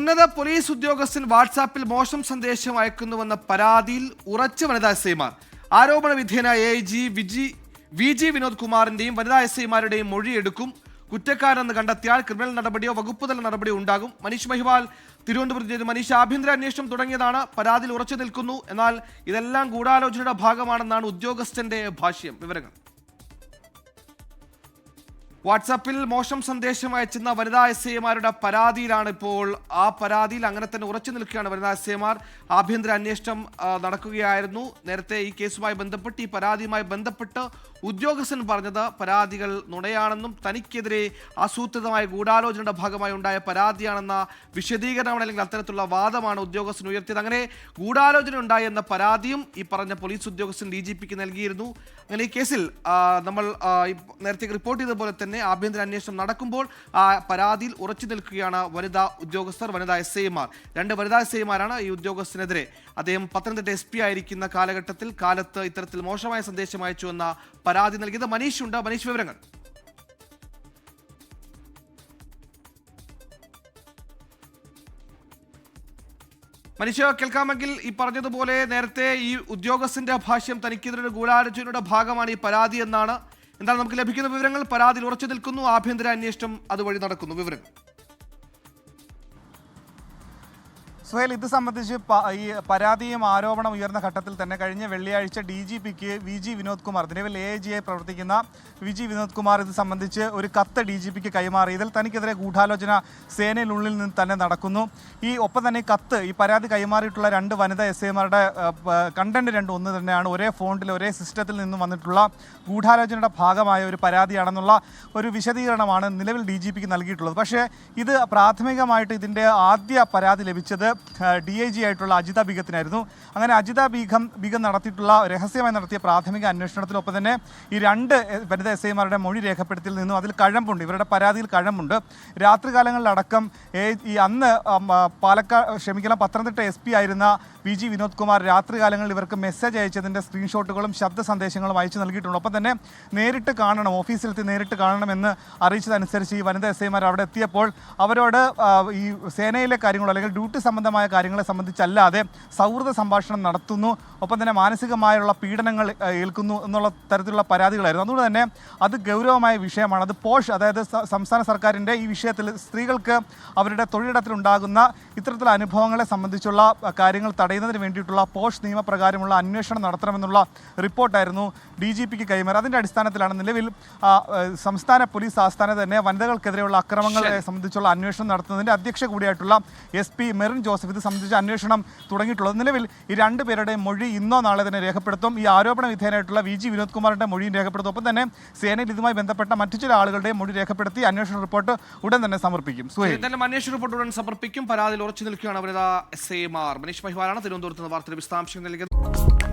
ഉന്നത പോലീസ് ഉദ്യോഗസ്ഥൻ വാട്സാപ്പിൽ മോശം സന്ദേശം അയക്കുന്നുവെന്ന പരാതിയിൽ ഉറച്ച വനിതാ എസ്ഐമാർ. ആരോപണ വിധേയനായ AIG VG വിനോദ് കുമാറിന്റെയും വനിതാ എസ്ഐമാരുടെയും മൊഴിയെടുക്കും. കുറ്റക്കാരെന്ന് കണ്ടെത്തിയാൽ ക്രിമിനൽ നടപടിയോ വകുപ്പുതല നടപടിയോ ഉണ്ടാകും. മനീഷ് മഹിവാൽ തിരുവനന്തപുരത്ത്. മനീഷ്, ആഭ്യന്തര അന്വേഷണം തുടങ്ങിയതാണ്, പരാതിയിൽ ഉറച്ചു നിൽക്കുന്നു, എന്നാൽ ഇതെല്ലാം ഗൂഢാലോചനയുടെ ഭാഗമാണെന്നാണ് ഉദ്യോഗസ്ഥന്റെ ഭാഷ്യം. വിവരങ്ങൾ. വാട്സാപ്പിൽ മോശം സന്ദേശം അയച്ചുന്ന വനിതാ എസ്ഐമാരുടെ പരാതിയിലാണ് ഇപ്പോൾ. ആ പരാതിയിൽ അങ്ങനെ തന്നെ ഉറച്ചു നിൽക്കുകയാണ് വനിതാ എസ്ഐമാർ. ആഭ്യന്തര അന്വേഷണം നടക്കുകയായിരുന്നു. നേരത്തെ ഈ കേസുമായി ബന്ധപ്പെട്ട്, ഈ പരാതിയുമായി ബന്ധപ്പെട്ട് ഉദ്യോഗസ്ഥൻ പറഞ്ഞത് പരാതികൾ നുണയാണെന്നും തനിക്കെതിരെ ആസൂത്രിതമായ ഗൂഢാലോചനയുടെ ഭാഗമായി ഉണ്ടായ പരാതിയാണെന്ന വിശദീകരണം അല്ലെങ്കിൽ അത്തരത്തിലുള്ള വാദമാണ് ഉദ്യോഗസ്ഥൻ ഉയർത്തിയത്. അങ്ങനെ ഗൂഢാലോചന ഉണ്ടായി എന്ന പരാതിയും ഈ പറഞ്ഞ പോലീസ് ഉദ്യോഗസ്ഥൻ DGPക്ക് നൽകിയിരുന്നു. അങ്ങനെ ഈ കേസിൽ നമ്മൾ നേരത്തെ റിപ്പോർട്ട് ചെയ്തതുപോലെ തന്നെ ആഭ്യന്തര അന്വേഷണം നടക്കുമ്പോൾ ആ പരാതിയിൽ ഉറച്ചു നിൽക്കുകയാണ് വനിതാ ഉദ്യോഗസ്ഥർ, വനിതാ എസ്ഐമാർ. 2 വനിതാ എസ്ഐമാരാണ് ഈ ഉദ്യോഗസ്ഥനെതിരെ. അദ്ദേഹം പത്തനംതിട്ട SP ആയിരിക്കുന്ന കാലത്ത് ഇത്തരത്തിൽ മോശമായ സന്ദേശം അയച്ചു എന്ന പരാതി നൽകിയത്. മനീഷ് ഉണ്ട്. മനീഷ്, വിവരങ്ങൾ. മനീഷ്, കേൾക്കാമെങ്കിൽ. ഈ പറഞ്ഞതുപോലെ നേരത്തെ ഈ ഉദ്യോഗസ്ഥന്റെ ഭാഷ്യം തനിക്കെതിരെ ഗൂഢാലോചനയുടെ ഭാഗമാണ് ഈ പരാതി എന്നാണ്. എന്താണ് നമുക്ക് ലഭിക്കുന്ന വിവരങ്ങൾ? പരാതിയിൽ ഉറച്ചു നിൽക്കുന്നു, ആഭ്യന്തര അന്വേഷണം അതുവഴി നടക്കുന്നു. വിവരങ്ങൾ. സുഹേൽ, ഇത് സംബന്ധിച്ച് ഈ പരാതിയും ആരോപണം ഉയർന്ന ഘട്ടത്തിൽ തന്നെ കഴിഞ്ഞ വെള്ളിയാഴ്ച DGPക്ക് VG വിനോദ് കുമാർ, നിലവിൽ AIG ആയി പ്രവർത്തിക്കുന്ന VG വിനോദ് കുമാർ ഇത് സംബന്ധിച്ച് ഒരു കത്ത് DGPക്ക് കൈമാറി. ഇതിൽ തനിക്കെതിരെ ഗൂഢാലോചന സേനയിലുള്ളിൽ നിന്ന് തന്നെ നടക്കുന്നു. ഒപ്പം തന്നെ ഈ പരാതി കൈമാറിയിട്ടുള്ള 2 വനിതാ എസ്ഐമാരുടെ കണ്ടന്റ് രണ്ടും ഒന്ന് തന്നെയാണ്. ഒരേ ഫോണ്ടിൽ ഒരേ സിസ്റ്റത്തിൽ നിന്നും വന്നിട്ടുള്ള ഗൂഢാലോചനയുടെ ഭാഗമായ ഒരു പരാതിയാണെന്നുള്ള ഒരു വിശദീകരണമാണ് നിലവിൽ DGPക്ക് നൽകിയിട്ടുള്ളത്. പക്ഷേ ഇത് പ്രാഥമികമായിട്ട് ഇതിൻ്റെ ആദ്യ പരാതി ലഭിച്ചത് DIG ആയിട്ടുള്ള അജിത ബീഗത്തിനായിരുന്നു. അങ്ങനെ അജിത ബീഗം നടത്തിയിട്ടുള്ള രഹസ്യമായി നടത്തിയ പ്രാഥമിക അന്വേഷണത്തിനൊപ്പം തന്നെ ഈ 2 വനിതാ എസ്ഐമാരുടെ മൊഴി രേഖപ്പെടുത്തിയിൽ നിന്നും അതിൽ കഴമ്പുണ്ട്, ഇവരുടെ പരാതിയിൽ കഴമ്പുണ്ട്. രാത്രികാലങ്ങളിലടക്കം അന്ന് പത്തനംതിട്ട SP ആയിരുന്ന VG വിനോദ് കുമാർ രാത്രികാലങ്ങളിൽ ഇവർക്ക് മെസ്സേജ് അയച്ചതിൻ്റെ സ്ക്രീൻഷോട്ടുകളും ശബ്ദ സന്ദേശങ്ങളും അയച്ചു നൽകിയിട്ടുണ്ട്. ഒപ്പം തന്നെ നേരിട്ട് കാണണം, ഓഫീസിലെത്തി നേരിട്ട് കാണണമെന്ന് അറിയിച്ചതനുസരിച്ച് ഈ വനിതാ എസ്ഐമാർ അവിടെ എത്തിയപ്പോൾ അവരോട് ഈ സേനയിലെ കാര്യങ്ങളോ അല്ലെങ്കിൽ ഡ്യൂട്ടി സംബന്ധമായ കാര്യങ്ങളെ സംബന്ധിച്ചല്ലാതെ സൗഹൃദ സംഭാഷണം നടത്തുന്നു, ഒപ്പം തന്നെ മാനസികമായുള്ള പീഡനങ്ങൾ ഏൽക്കുന്നു എന്നുള്ള തരത്തിലുള്ള പരാതികളായിരുന്നു. അതുകൊണ്ട് തന്നെ അത് ഗൗരവമായ വിഷയമാണ്. അത് പോഷ്, അതായത് സംസ്ഥാന സർക്കാരിൻ്റെ ഈ വിഷയത്തിൽ സ്ത്രീകൾക്ക് അവരുടെ തൊഴിലിടത്തിലുണ്ടാകുന്ന ഇത്തരത്തിലുള്ള അനുഭവങ്ങളെ സംബന്ധിച്ചുള്ള കാര്യങ്ങൾ തടയുന്നതിന് വേണ്ടിയിട്ടുള്ള പോഷ് നിയമപ്രകാരമുള്ള അന്വേഷണം നടത്തണമെന്നുള്ള റിപ്പോർട്ടായിരുന്നു DGPക്ക് കൈമാറി. അതിൻ്റെ അടിസ്ഥാനത്തിലാണ് നിലവിൽ സംസ്ഥാന പോലീസ് ആസ്ഥാനത്ത് തന്നെ വനിതകൾക്കെതിരെയുള്ള അക്രമങ്ങളെ സംബന്ധിച്ചുള്ള അന്വേഷണം നടത്തുന്നതിൻ്റെ അധ്യക്ഷ കൂടിയായിട്ടുള്ള SP മെറിൻ ജോസഫ് ഇത് സംബന്ധിച്ച് അന്വേഷണം തുടങ്ങിയിട്ടുള്ളത്. നിലവിൽ ഈ 2 പേരുടെയും മൊഴി ഇന്നോ നാളെ തന്നെ രേഖപ്പെടുത്തും. ഈ ആരോപണ വിധേയനായിട്ടുള്ള VG വിനോദ് കുമാറിൻ്റെ മൊഴിയും രേഖപ്പെടുത്തും. ഒപ്പം തന്നെ സേനയിൽ ഇതുമായി ബന്ധപ്പെട്ട മറ്റു ചില ആളുകളുടെയും മൊഴി രേഖപ്പെടുത്തി അന്വേഷണ റിപ്പോർട്ട് ഉടൻ തന്നെ സമർപ്പിക്കും. അന്വേഷണ റിപ്പോർട്ട് ഉടൻ സമർപ്പിക്കും. പരാതിയിൽ ഉറച്ചു നിൽക്കുകയാണ് വനിതാ എസ്ഐമാർ. മനീഷ് മഹിവാലാണ് തിരുവനന്തപുരത്ത് നിന്ന് വാർത്തയുടെ വിശദാംശങ്ങൾ നൽകിയത്.